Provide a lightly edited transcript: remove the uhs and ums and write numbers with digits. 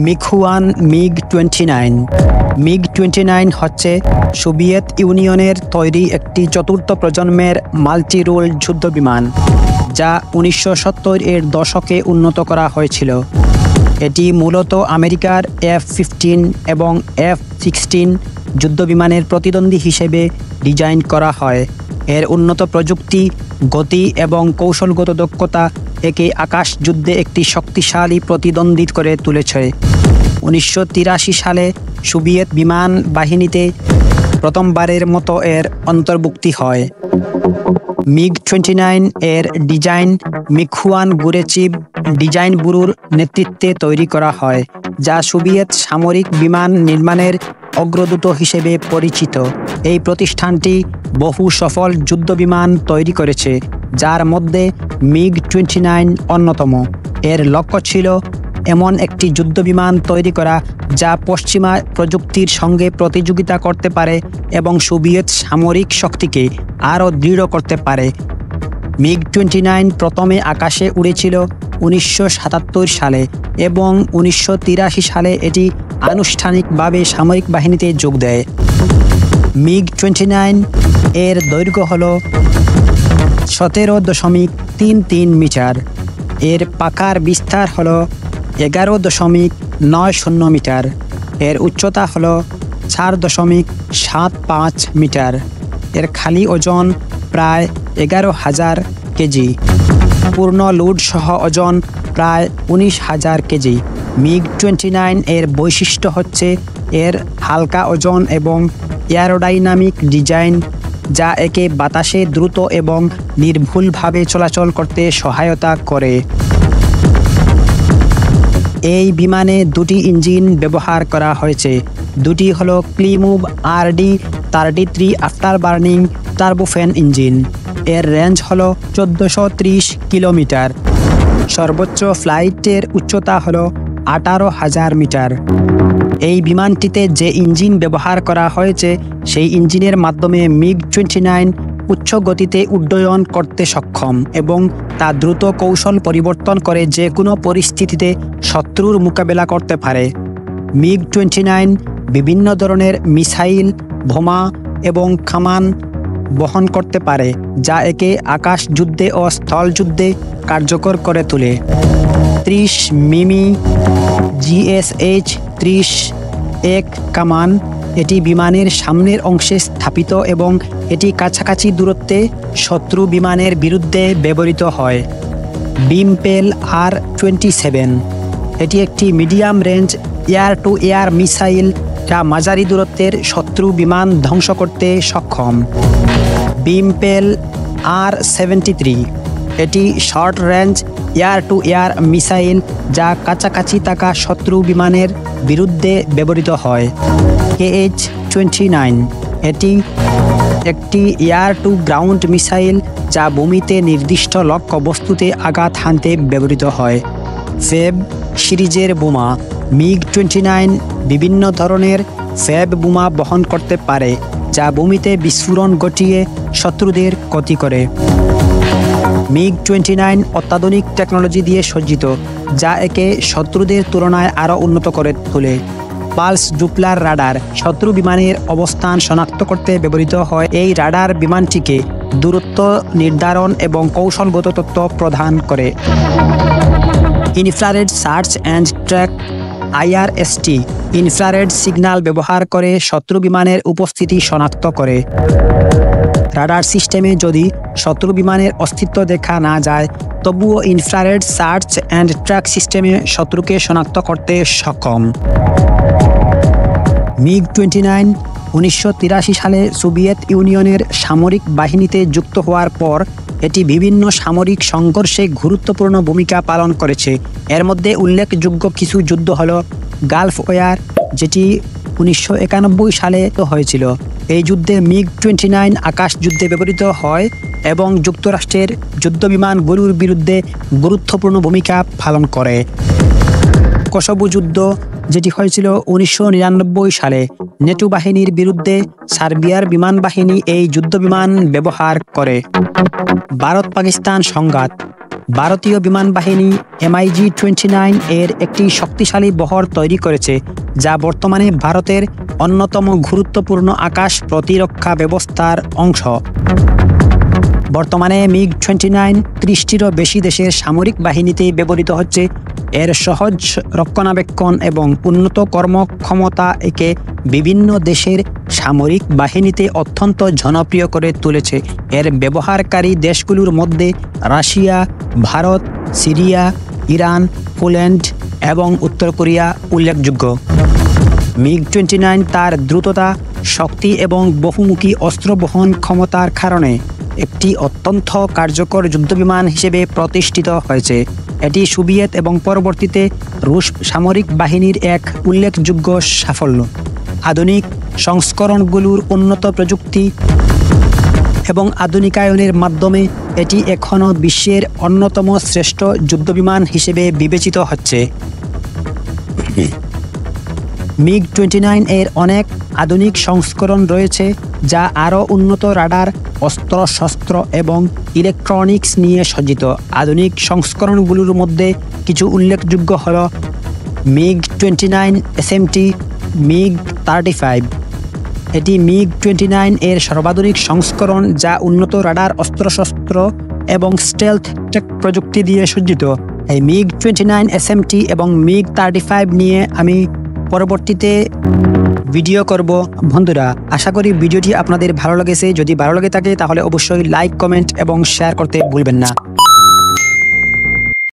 মিগ-1 মিগ-29। মিগ-29 হচ্ছে সোভিয়েত ইউনিয়নের তৈরি একটি চতুর্থ প্রজন্মের মাল্টি রোল যুদ্ধবিমান, যা 1970-এর দশকে উন্নত করা হয়েছিল। এটি মূলত আমেরিকার F-15 এবং F-16 যুদ্ধবিমানের প্রতিদ্বন্দ্বী হিসেবে ডিজাইন করা হয়। এর উন্নত প্রযুক্তি, গতি এবং কৌশলগত দক্ষতা একে আকাশ যুদ্ধে একটি শক্তিশালী প্রতিদ্বন্দ্বী করে তুলেছে। 1983 সালে সোভিয়েত বিমান বাহিনীতে প্রথমবারের মতো এর অন্তর্ভুক্তি হয়। মিগ-29 এর ডিজাইন মিগ-1 গুরেচিভ ডিজাইন ব্যুরোর নেতৃত্বে তৈরি করা হয়, যা সোভিয়েত সামরিক বিমান নির্মাণের অগ্রদূত হিসেবে পরিচিত। এই প্রতিষ্ঠানটি বহু সফল যুদ্ধবিমান তৈরি করেছে, যার মধ্যে মিগ-29 অন্যতম। এর লক্ষ্য ছিল এমন একটি যুদ্ধবিমান তৈরি করা যা পশ্চিমা প্রযুক্তির সঙ্গে প্রতিযোগিতা করতে পারে এবং সোভিয়েত সামরিক শক্তিকে আরও দৃঢ় করতে পারে। মিগ-29 প্রথমে আকাশে উড়েছিল 1977 সালে এবং 1983 সালে এটি আনুষ্ঠানিকভাবে সামরিক বাহিনীতে যোগ দেয়। মিগ-29 এর দৈর্ঘ্য হল 17.33 মিটার। এর পাখার বিস্তার হল 11.90 মিটার। এর উচ্চতা হল 4.75 মিটার। এর খালি ওজন প্রায় 11,000 কেজি। পূর্ণ লোড সহ ওজন প্রায় 19,000 কেজি। মিগ-29 এর বৈশিষ্ট্য হচ্ছে এর হালকা ওজন এবং এয়ারোডাইনামিক ডিজাইন, যা একে বাতাসে দ্রুত এবং নির্ভুলভাবে চলাচল করতে সহায়তা করে। এই বিমানে দুটি ইঞ্জিন ব্যবহার করা হয়েছে। দুটি হলো ক্লিমুভ RD-33 আফটারবার্নিং টার্বোফ্যান ইঞ্জিন। এর রেঞ্জ হলো 1430 কিলোমিটার। সর্বোচ্চ ফ্লাইটের উচ্চতা হলো 18,000 মিটার। এই বিমানটিতে যে ইঞ্জিন ব্যবহার করা হয়েছে সেই ইঞ্জিনের মাধ্যমে মিগ-29 উচ্চ গতিতে উড্ডয়ন করতে সক্ষম এবং তা দ্রুত কৌশল পরিবর্তন করে যে কোনো পরিস্থিতিতে শত্রুর মোকাবেলা করতে পারে। মিগ-29 বিভিন্ন ধরনের মিসাইল, বোমা এবং কামান বহন করতে পারে, যা একে আকাশ যুদ্ধে ও স্থল যুদ্ধে কার্যকর করে তোলে। 30 মিমি GSH-30 কামান এটি বিমানের সামনের অংশে স্থাপিত এবং এটি কাছাকাছি দূরত্বে শত্রু বিমানের বিরুদ্ধে ব্যবহৃত হয়। বিমপেল R-27 এটি একটি medium range air two air missile, যা মাঝারি দূরত্বের শত্রু বিমান ধ্বংস করতে সক্ষম। বিমপেল R-73 এটি short range air two air missile, যা কাছাকাছি থাকা শত্রু বিমানের বিরুদ্ধে ব্যবহৃত হয়। KH-29 এটি একটি এয়ার টু গ্রাউন্ড মিসাইল, যা ভূমিতে নির্দিষ্ট লক্ষ্য বস্তুতে আঘাত হানতে ব্যবহৃত হয়। ফেব সিরিজের বোমা মিগ-29 বিভিন্ন ধরনের ফেব বোমা বহন করতে পারে, যা ভূমিতে বিস্ফোরণ ঘটিয়ে শত্রুদের ক্ষতি করে। মিগ-29 অত্যাধুনিক টেকনোলজি দিয়ে সজ্জিত, যা একে শত্রুদের তুলনায় আরও উন্নত করে তোলে। পালস ডুপলার রাডার শত্রু বিমানের অবস্থান শনাক্ত করতে ব্যবহৃত হয়। এই রাডার বিমানটিকে দূরত্ব নির্ধারণ এবং কৌশলগত তথ্য প্রদান করে। Infrared search and track IRST infrared signal ব্যবহার করে শত্রু বিমানের উপস্থিতি শনাক্ত করে। রাডার সিস্টেমে যদি শত্রু বিমানের অস্তিত্ব দেখা না যায়, তবুও ইনফ্রারেড সার্চ অ্যান্ড ট্র্যাক সিস্টেমে শত্রুকে শনাক্ত করতে সক্ষম। মিগ-29 1983 সালে সোভিয়েত ইউনিয়নের সামরিক বাহিনীতে যুক্ত হওয়ার পর এটি বিভিন্ন সামরিক সংঘর্ষে গুরুত্বপূর্ণ ভূমিকা পালন করেছে। এর মধ্যে উল্লেখযোগ্য কিছু যুদ্ধ হল গালফ ওয়ার, যেটি 1991 সালে হয়েছিল। এই যুদ্ধে মিগ-29 আকাশ যুদ্ধে ব্যবহৃত হয় এবং যুক্তরাষ্ট্রের যুদ্ধবিমানগুলোর বিরুদ্ধে গুরুত্বপূর্ণ ভূমিকা পালন করে। কোসোভো যুদ্ধ, যেটি হয়েছিল 1999 সালে, নেটো বাহিনীর বিরুদ্ধে সার্বিয়ার বিমান বাহিনী এই যুদ্ধবিমান ব্যবহার করে। ভারত পাকিস্তান সংঘাত ভারতীয় বিমান বাহিনী MiG-29 এর একটি শক্তিশালী বহর তৈরি করেছে, যা বর্তমানে ভারতের অন্যতম গুরুত্বপূর্ণ আকাশ প্রতিরক্ষা ব্যবস্থার অংশ। বর্তমানে MiG-29 30টিরও বেশি দেশের সামরিক বাহিনীতে ব্যবহৃত হচ্ছে। এর সহজ রক্ষণাবেক্ষণ এবং উন্নত কর্মক্ষমতা একে বিভিন্ন দেশের সামরিক বাহিনীতে অত্যন্ত জনপ্রিয় করে তুলেছে। এর ব্যবহারকারী দেশগুলোর মধ্যে Russia, Bharat, Syria, Iran, Poland এবং উত্তর কোরিয়া উল্লেখযোগ্য। MiG-29 তার দ্রুততা, শক্তি এবং বহুমুখী অস্ত্র বহন ক্ষমতার কারণে একটি অত্যন্ত কার্যকর যুদ্ধবিমান হিসেবে প্রতিষ্ঠিত হয়েছে। এটি সোভিয়েত এবং পরবর্তীতে রুশ সামরিক বাহিনীর এক উল্লেখযোগ্য সাফল্য। আধুনিক সংস্করণগুলোর উন্নত প্রযুক্তি এবং আধুনিকায়নের মাধ্যমে এটি এখনও বিশ্বের অন্যতম শ্রেষ্ঠ যুদ্ধবিমান হিসেবে বিবেচিত হচ্ছে। MiG-29 এর অনেক আধুনিক সংস্করণ রয়েছে, যা আরও উন্নত রাডার, অস্ত্রশস্ত্র এবং ইলেকট্রনিক্স নিয়ে সজ্জিত। আধুনিক সংস্করণগুলোর মধ্যে কিছু উল্লেখযোগ্য হল MiG-29 SMT, MiG-35। এটি MiG-29 এর সর্বাধুনিক সংস্করণ, যা উন্নত রাডার, অস্ত্রশস্ত্র এবং স্টেলথ টেক প্রযুক্তি দিয়ে সজ্জিত। এই MiG-29 SMT এবং MiG-35 নিয়ে আমি পরবর্তীতে ভিডিও করব। বন্ধুরা, আশা করি ভিডিওটি আপনাদের ভালো লেগেছে। যদি ভালো লেগে থাকে তাহলে অবশ্যই লাইক, কমেন্ট এবং শেয়ার করতে ভুলবেন না।